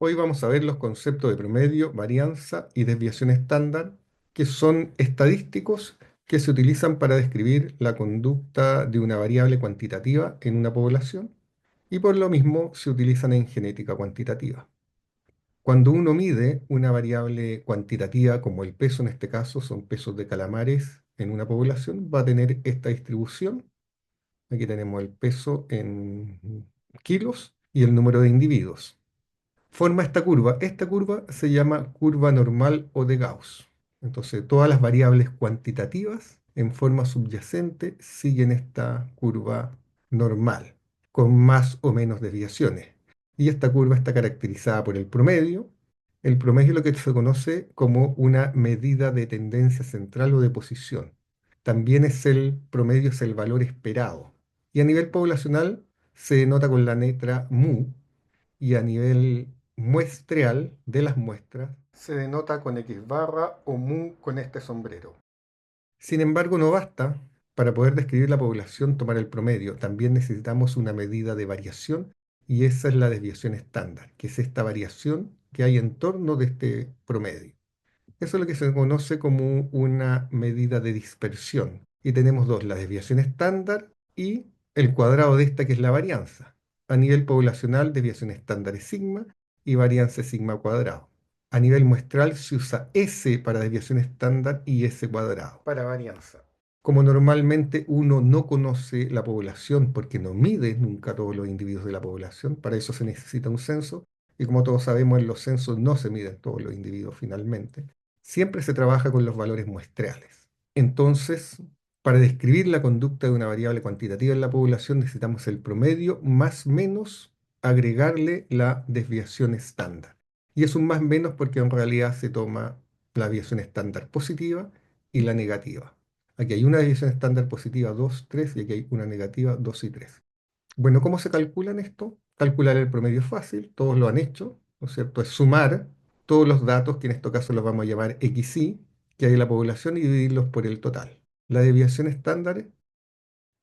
Hoy vamos a ver los conceptos de promedio, varianza y desviación estándar, que son estadísticos que se utilizan para describir la conducta de una variable cuantitativa en una población y por lo mismo se utilizan en genética cuantitativa. Cuando uno mide una variable cuantitativa, como el peso en este caso, son pesos de calamares en una población, va a tener esta distribución. Aquí tenemos el peso en kilos y el número de individuos. Forma esta curva. Esta curva se llama curva normal o de Gauss. Entonces, todas las variables cuantitativas en forma subyacente siguen esta curva normal, con más o menos desviaciones. Y esta curva está caracterizada por el promedio. El promedio es lo que se conoce como una medida de tendencia central o de posición. También el promedio es el valor esperado. Y a nivel poblacional se denota con la letra mu, y a nivel muestreal de las muestras se denota con X barra o mu con este sombrero. Sin embargo, no basta para poder describir la población tomar el promedio. También necesitamos una medida de variación y esa es la desviación estándar, que es esta variación que hay en torno de este promedio. Eso es lo que se conoce como una medida de dispersión. Y tenemos dos, la desviación estándar y el cuadrado de esta que es la varianza. A nivel poblacional, desviación estándar es sigma y varianza es sigma cuadrado. A nivel muestral se usa S para desviación estándar y S cuadrado para varianza. Como normalmente uno no conoce la población porque no mide nunca todos los individuos de la población, para eso se necesita un censo, y como todos sabemos en los censos no se miden todos los individuos finalmente, siempre se trabaja con los valores muestrales. Entonces, para describir la conducta de una variable cuantitativa en la población necesitamos el promedio más menos agregarle la desviación estándar. Y es un más menos porque en realidad se toma la desviación estándar positiva y la negativa. Aquí hay una desviación estándar positiva 2, 3 y aquí hay una negativa 2 y 3. Bueno, ¿cómo se calculan esto? Calcular el promedio es fácil, todos lo han hecho, ¿no es cierto? Es sumar todos los datos, que en este caso los vamos a llamar XY, que hay en la población y dividirlos por el total. La desviación estándar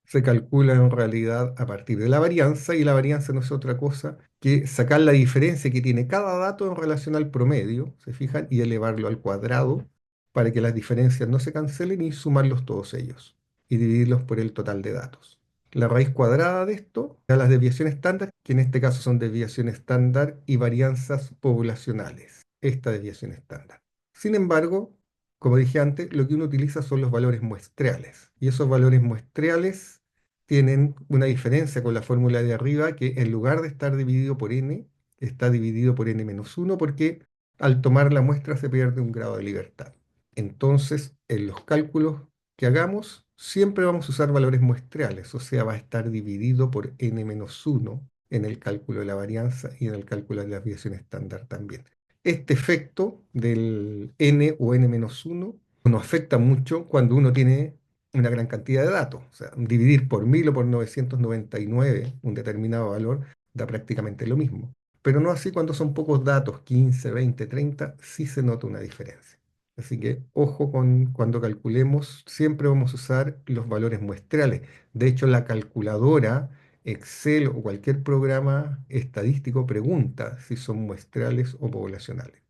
se calcula en realidad a partir de la varianza y la varianza no es otra cosa que sacar la diferencia que tiene cada dato en relación al promedio, ¿se fijan? Y elevarlo al cuadrado para que las diferencias no se cancelen y sumarlos todos ellos y dividirlos por el total de datos. La raíz cuadrada de esto da las desviaciones estándar, que en este caso son desviaciones estándar y varianzas poblacionales. Esta desviación estándar. Sin embargo, como dije antes, lo que uno utiliza son los valores muestrales. Y esos valores muestrales tienen una diferencia con la fórmula de arriba, que en lugar de estar dividido por n, está dividido por n-1, porque al tomar la muestra se pierde un grado de libertad. Entonces, en los cálculos que hagamos, siempre vamos a usar valores muestrales, o sea, va a estar dividido por n-1 en el cálculo de la varianza y en el cálculo de la desviación estándar también. Este efecto del n o n-1 nos afecta mucho cuando uno tiene una gran cantidad de datos. O sea, dividir por 1000 o por 999 un determinado valor da prácticamente lo mismo. Pero no así cuando son pocos datos, 15, 20, 30, sí se nota una diferencia. Así que ojo con cuando calculemos, siempre vamos a usar los valores muestrales. De hecho, la calculadora, Excel o cualquier programa estadístico pregunta si son muestrales o poblacionales.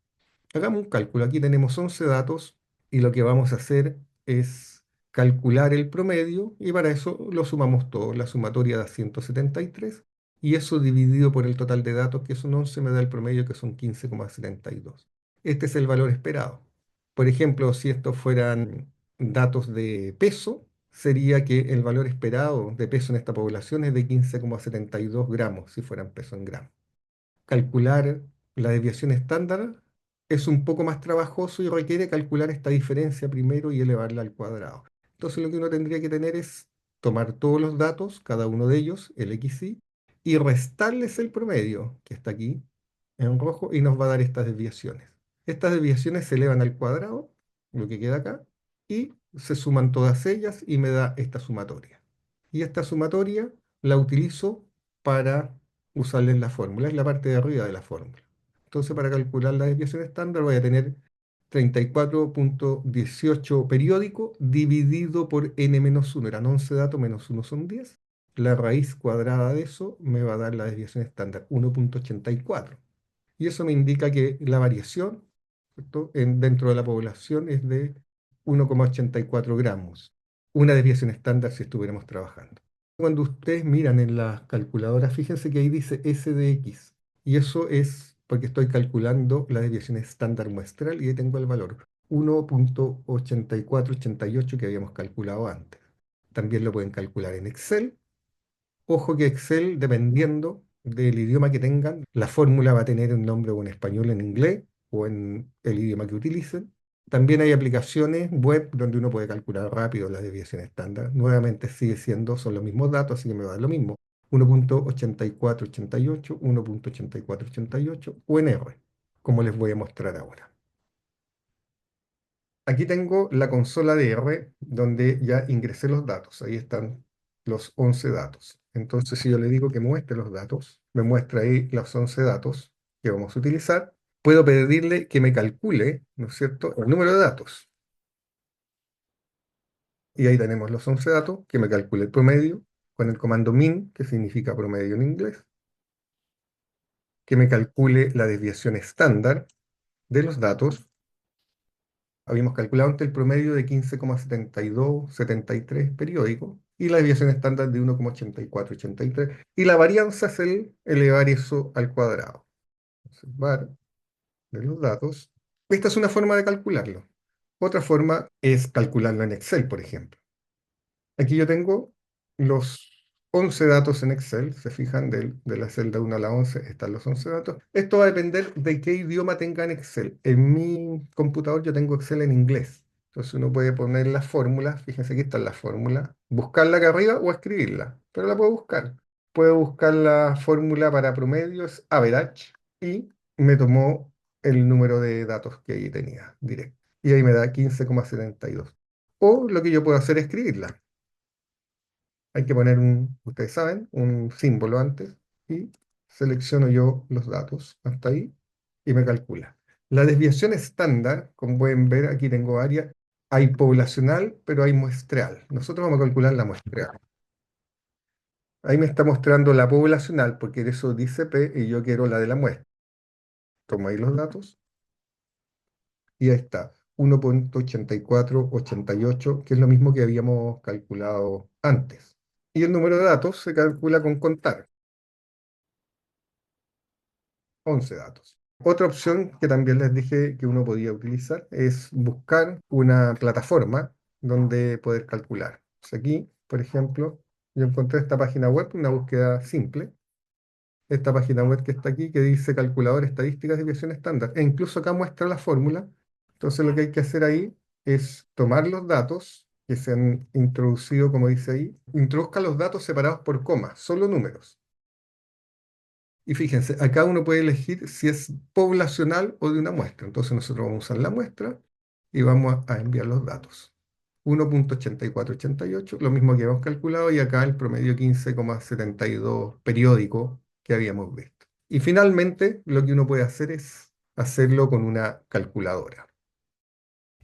Hagamos un cálculo. Aquí tenemos 11 datos y lo que vamos a hacer es calcular el promedio y para eso lo sumamos todo. La sumatoria da 173 y eso dividido por el total de datos, que son 11, me da el promedio que son 15,72. Este es el valor esperado. Por ejemplo, si estos fueran datos de peso, sería que el valor esperado de peso en esta población es de 15,72 gramos, si fueran peso en gramos. Calcular la desviación estándar es un poco más trabajoso y requiere calcular esta diferencia primero y elevarla al cuadrado. Entonces lo que uno tendría que tener es tomar todos los datos, cada uno de ellos, el XY, y restarles el promedio, que está aquí en rojo, y nos va a dar estas desviaciones. Estas desviaciones se elevan al cuadrado, lo que queda acá, y se suman todas ellas y me da esta sumatoria. Y esta sumatoria la utilizo para usarla en la fórmula, es la parte de arriba de la fórmula. Entonces, para calcular la desviación estándar voy a tener 34,18 periódico dividido por n-1. Eran 11 datos, menos 1 son 10. La raíz cuadrada de eso me va a dar la desviación estándar, 1,84. y eso me indica que la variación, ¿cierto?, dentro de la población es de 1,84 gramos, una desviación estándar si estuviéramos trabajando. Cuando ustedes miran en las calculadoras, fíjense que ahí dice SDX, y eso es porque estoy calculando la desviación estándar muestral y ahí tengo el valor 1,8488 que habíamos calculado antes. También lo pueden calcular en Excel. Ojo que Excel, dependiendo del idioma que tengan, la fórmula va a tener un nombre o en español, en inglés o en el idioma que utilicen. También hay aplicaciones web donde uno puede calcular rápido la desviación estándar. Nuevamente sigue siendo, son los mismos datos, así que me va a dar lo mismo. 1,8488, 1,8488 o en R, como les voy a mostrar ahora. Aquí tengo la consola de R donde ya ingresé los datos. Ahí están los 11 datos. Entonces, si yo le digo que muestre los datos, me muestra ahí los 11 datos que vamos a utilizar. Puedo pedirle que me calcule, ¿no es cierto?, el número de datos. Y ahí tenemos los 11 datos, que me calcule el promedio con el comando min, que significa promedio en inglés, que me calcule la desviación estándar de los datos. Habíamos calculado antes el promedio de 15,7273 periódico y la desviación estándar de 1,8483. Y la varianza es el elevar eso al cuadrado. Entonces, var de los datos. Esta es una forma de calcularlo. Otra forma es calcularlo en Excel, por ejemplo. Aquí yo tengo los 11 datos en Excel, se fijan, de la celda 1 a la 11 están los 11 datos. Esto va a depender de qué idioma tenga en Excel. En mi computador yo tengo Excel en inglés. Entonces uno puede poner las fórmulas, fíjense aquí están las fórmulas, buscarla acá arriba o escribirla, pero la puedo buscar. Puedo buscar la fórmula para promedios, average, y me tomó el número de datos que ahí tenía directo. Y ahí me da 15,72. O lo que yo puedo hacer es escribirla. Hay que poner ustedes saben, un símbolo antes y selecciono yo los datos hasta ahí y me calcula. La desviación estándar, como pueden ver, aquí tengo varias. Hay poblacional, pero hay muestreal. Nosotros vamos a calcular la muestreal. Ahí me está mostrando la poblacional porque de eso dice P y yo quiero la de la muestra. Tomo ahí los datos y ahí está. 1,8488, que es lo mismo que habíamos calculado antes. Y el número de datos se calcula con contar. 11 datos. Otra opción que también les dije que uno podía utilizar es buscar una plataforma donde poder calcular. Pues aquí, por ejemplo, yo encontré esta página web, una búsqueda simple. Esta página web que está aquí que dice calculador estadísticas de desviación estándar. E incluso acá muestra la fórmula. Entonces lo que hay que hacer ahí es tomar los datos que se han introducido, como dice ahí, introduzca los datos separados por comas, solo números. Y fíjense, acá uno puede elegir si es poblacional o de una muestra. Entonces nosotros vamos a usar la muestra y vamos a enviar los datos. 1,8488, lo mismo que habíamos calculado, y acá el promedio 15,72 periódico que habíamos visto. Y finalmente, lo que uno puede hacer es hacerlo con una calculadora.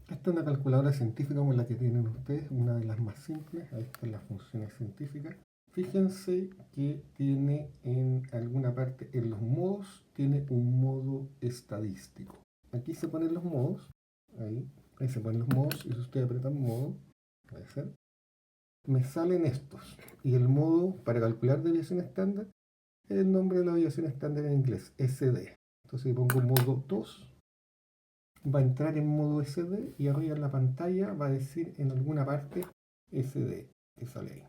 Esta es una calculadora científica como la que tienen ustedes, una de las más simples. Ahí están las funciones científicas. Fíjense que tiene en alguna parte, en los modos, tiene un modo estadístico. Aquí se ponen los modos, ahí se ponen los modos, y si ustedes apretan modo, puede ser, me salen estos. Y el modo para calcular desviación estándar es el nombre de la desviación estándar en inglés, SD. Entonces si pongo modo 2, va a entrar en modo SD y arriba en la pantalla va a decir en alguna parte SD, que sale ahí.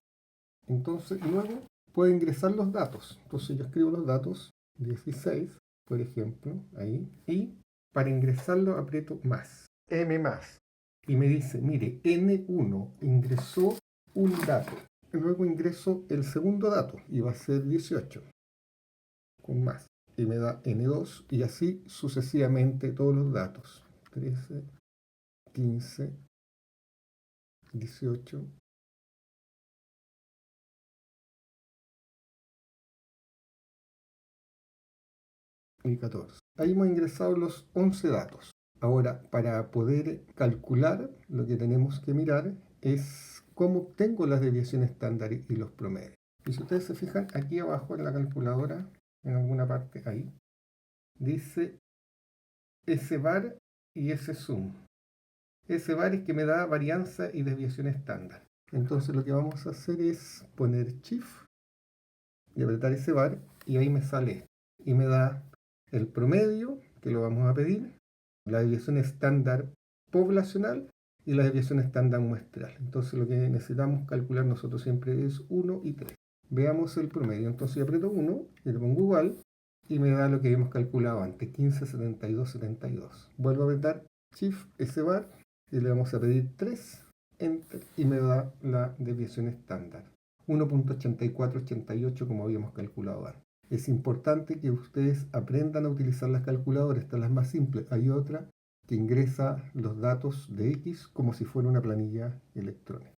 Entonces luego puedo ingresar los datos. Entonces yo escribo los datos, 16, por ejemplo, ahí, y para ingresarlo aprieto más, M más, y me dice, mire, N1 ingresó un dato. Luego ingreso el segundo dato y va a ser 18, con más, y me da N2 y así sucesivamente todos los datos. 13, 15, 18, y 14. Ahí hemos ingresado los 11 datos. Ahora, para poder calcular, lo que tenemos que mirar es cómo obtengo las desviaciones estándar y los promedios. Y si ustedes se fijan, aquí abajo en la calculadora, en alguna parte ahí, dice S-bar y S-sum. S-bar es que me da varianza y desviación estándar. Entonces lo que vamos a hacer es poner Shift y apretar S-bar y ahí me sale esto. Y me da el promedio, que lo vamos a pedir, la desviación estándar poblacional y la desviación estándar muestral. Entonces lo que necesitamos calcular nosotros siempre es 1 y 3. Veamos el promedio. Entonces yo aprieto 1 y le pongo igual y me da lo que habíamos calculado antes, 15, 72, 72. Vuelvo a apretar Shift S-bar y le vamos a pedir 3, Enter, y me da la desviación estándar, 1.8488 como habíamos calculado antes. Es importante que ustedes aprendan a utilizar las calculadoras, estas las más simples. Hay otra que ingresa los datos de X como si fuera una planilla electrónica.